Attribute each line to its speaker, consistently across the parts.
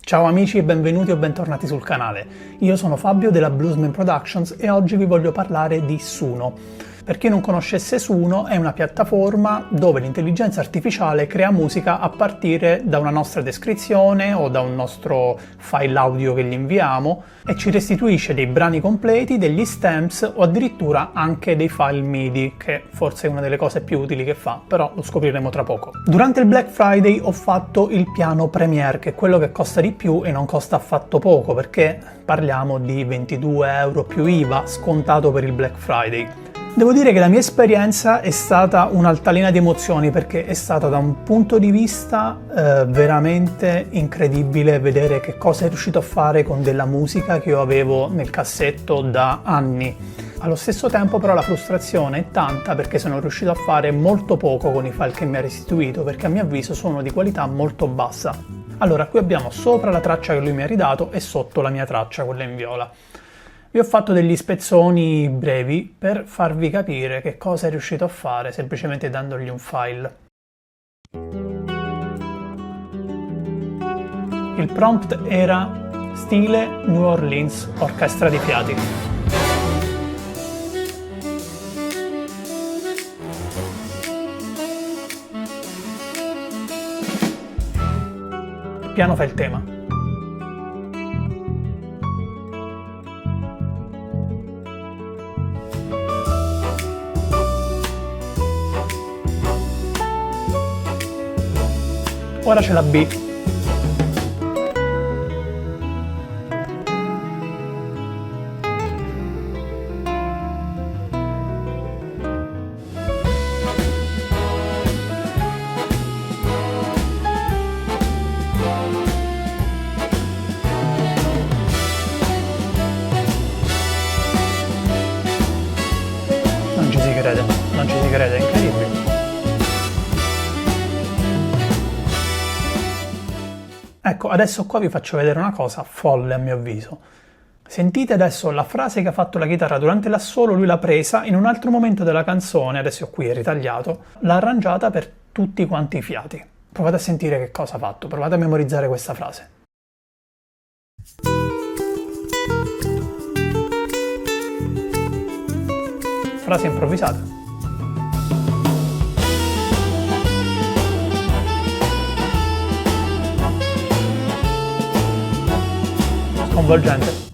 Speaker 1: Ciao amici e benvenuti o bentornati sul canale. Io sono Fabio della Bluesman Productions e oggi vi voglio parlare di Suno. Per chi non conoscesse Suno, è una piattaforma dove l'intelligenza artificiale crea musica a partire da una nostra descrizione o da un nostro file audio che gli inviamo e ci restituisce dei brani completi, degli stems o addirittura anche dei file MIDI, che forse è una delle cose più utili che fa, però lo scopriremo tra poco. Durante il Black Friday ho fatto il piano Premiere, che è quello che costa di più e non costa affatto poco, perché parliamo di 22 euro più IVA scontato per il Black Friday. Devo dire che la mia esperienza è stata un'altalena di emozioni, perché è stata da un punto di vista veramente incredibile vedere che cosa è riuscito a fare con della musica che io avevo nel cassetto da anni. Allo stesso tempo però la frustrazione è tanta perché sono riuscito a fare molto poco con i file che mi ha restituito, perché a mio avviso sono di qualità molto bassa. Allora, qui abbiamo sopra la traccia che lui mi ha ridato e sotto la mia traccia, quella in viola. Vi ho fatto degli spezzoni brevi per farvi capire che cosa è riuscito a fare semplicemente dandogli un file. Il prompt era stile New Orleans, orchestra di fiati. Il piano fa il tema. Ora c'è la B. Non ci si crede, è incredibile. Ecco, adesso qua vi faccio vedere una cosa folle a mio avviso. Sentite adesso la frase che ha fatto la chitarra durante l'assolo, lui l'ha presa in un altro momento della canzone, adesso qui è ritagliato, l'ha arrangiata per tutti quanti i fiati. Provate a sentire che cosa ha fatto, provate a memorizzare questa frase. Frase improvvisata. Sconvolgente.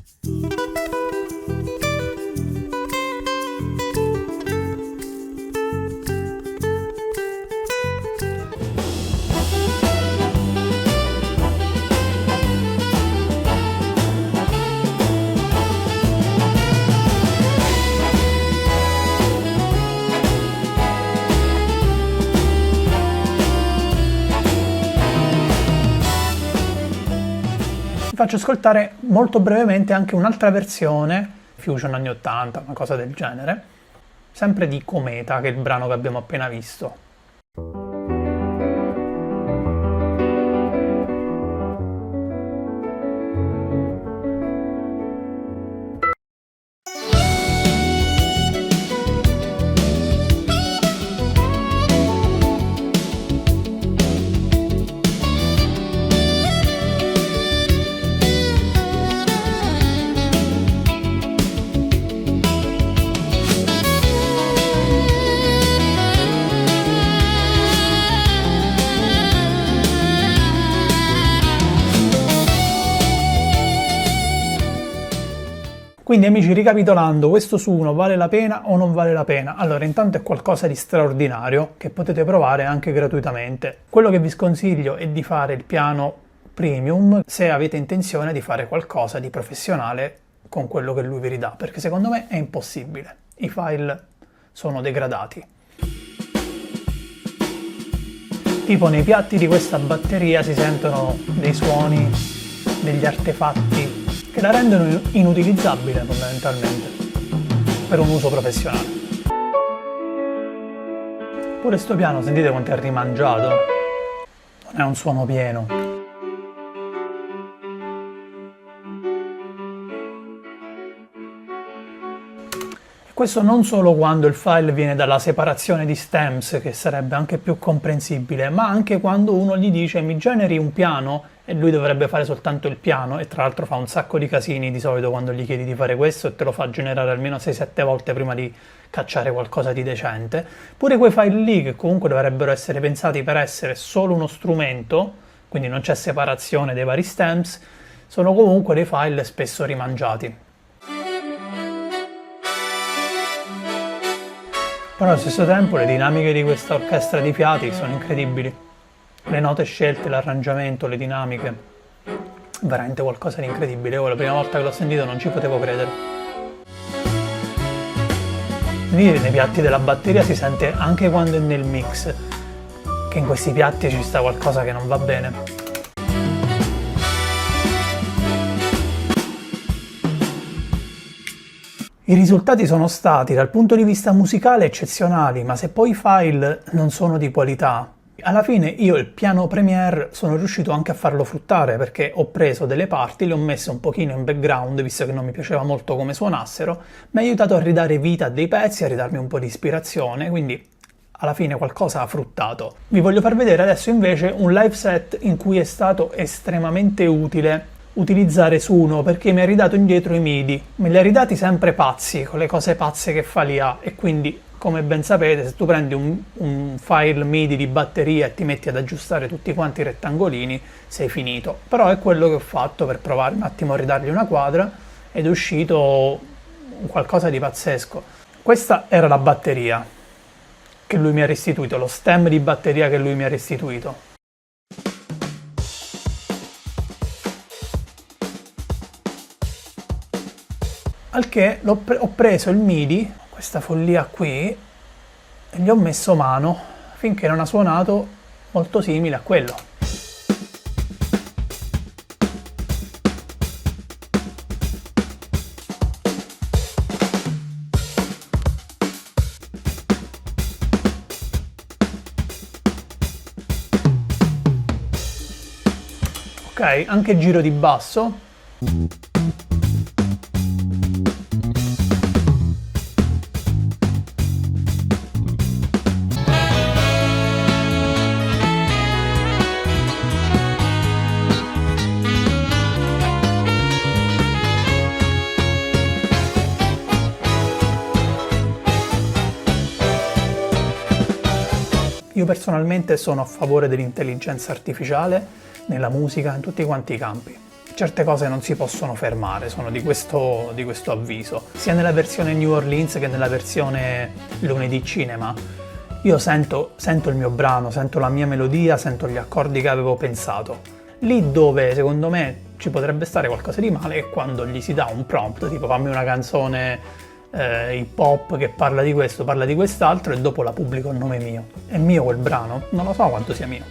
Speaker 1: Vi faccio ascoltare molto brevemente anche un'altra versione, Fusion anni 80, una cosa del genere, sempre di Cometa, che è il brano che abbiamo appena visto. Quindi amici, ricapitolando, questo Suno vale la pena o non vale la pena? Allora, intanto è qualcosa di straordinario che potete provare anche gratuitamente. Quello che vi sconsiglio è di fare il piano premium se avete intenzione di fare qualcosa di professionale con quello che lui vi ridà, perché secondo me è impossibile. I file sono degradati. Tipo nei piatti di questa batteria si sentono dei suoni, degli artefatti che la rendono inutilizzabile fondamentalmente per un uso professionale. Pure sto piano, sentite quanto è rimangiato? Non è un suono pieno. Questo non solo quando il file viene dalla separazione di stems, che sarebbe anche più comprensibile, ma anche quando uno gli dice mi generi un piano e lui dovrebbe fare soltanto il piano, e tra l'altro fa un sacco di casini di solito quando gli chiedi di fare questo, e te lo fa generare almeno 6-7 volte prima di cacciare qualcosa di decente. Pure quei file lì, che comunque dovrebbero essere pensati per essere solo uno strumento, quindi non c'è separazione dei vari stems, sono comunque dei file spesso rimangiati. Però allo stesso tempo le dinamiche di questa orchestra di fiati sono incredibili. Le note scelte, l'arrangiamento, le dinamiche, veramente qualcosa di incredibile. Io la prima volta che l'ho sentito non ci potevo credere. Lì nei piatti della batteria si sente anche quando è nel mix, che in questi piatti ci sta qualcosa che non va bene. I risultati sono stati dal punto di vista musicale eccezionali, ma se poi i file non sono di qualità, alla fine io il piano Premiere sono riuscito anche a farlo fruttare, perché ho preso delle parti, le ho messe un pochino in background, visto che non mi piaceva molto come suonassero, mi ha aiutato a ridare vita a dei pezzi, a ridarmi un po' di ispirazione, quindi alla fine qualcosa ha fruttato. Vi voglio far vedere adesso invece un live set in cui è stato estremamente utile utilizzare Suno, perché mi ha ridato indietro i MIDI, me li ha ridati sempre pazzi, con le cose pazze che fa l'IA, e quindi, come ben sapete, se tu prendi un file MIDI di batteria e ti metti ad aggiustare tutti quanti i rettangolini, sei finito. Però è quello che ho fatto per provare un attimo a ridargli una quadra, ed è uscito qualcosa di pazzesco. Questa era la batteria che lui mi ha restituito, lo stem di batteria che lui mi ha restituito. Al che ho preso il MIDI, questa follia qui, e gli ho messo mano finché non ha suonato molto simile a quello. Ok, anche giro di basso. Io personalmente sono a favore dell'intelligenza artificiale nella musica, in tutti quanti i campi. Certe cose non si possono fermare, sono di questo avviso. Sia nella versione New Orleans che nella versione Lunedì Cinema. Io sento il mio brano, sento la mia melodia, sento gli accordi che avevo pensato. Lì dove secondo me ci potrebbe stare qualcosa di male è quando gli si dà un prompt, tipo fammi una canzone hip hop che parla di questo, parla di quest'altro, e dopo la pubblico a nome mio. È mio quel brano? Non lo so quanto sia mio.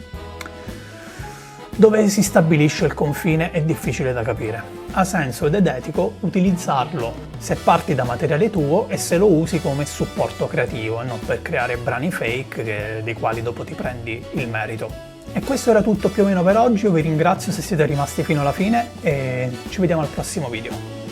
Speaker 1: Dove si stabilisce il confine è difficile da capire. Ha senso ed è etico utilizzarlo se parti da materiale tuo e se lo usi come supporto creativo e non per creare brani fake dei quali dopo ti prendi il merito. E questo era tutto più o meno per oggi, io vi ringrazio se siete rimasti fino alla fine e ci vediamo al prossimo video.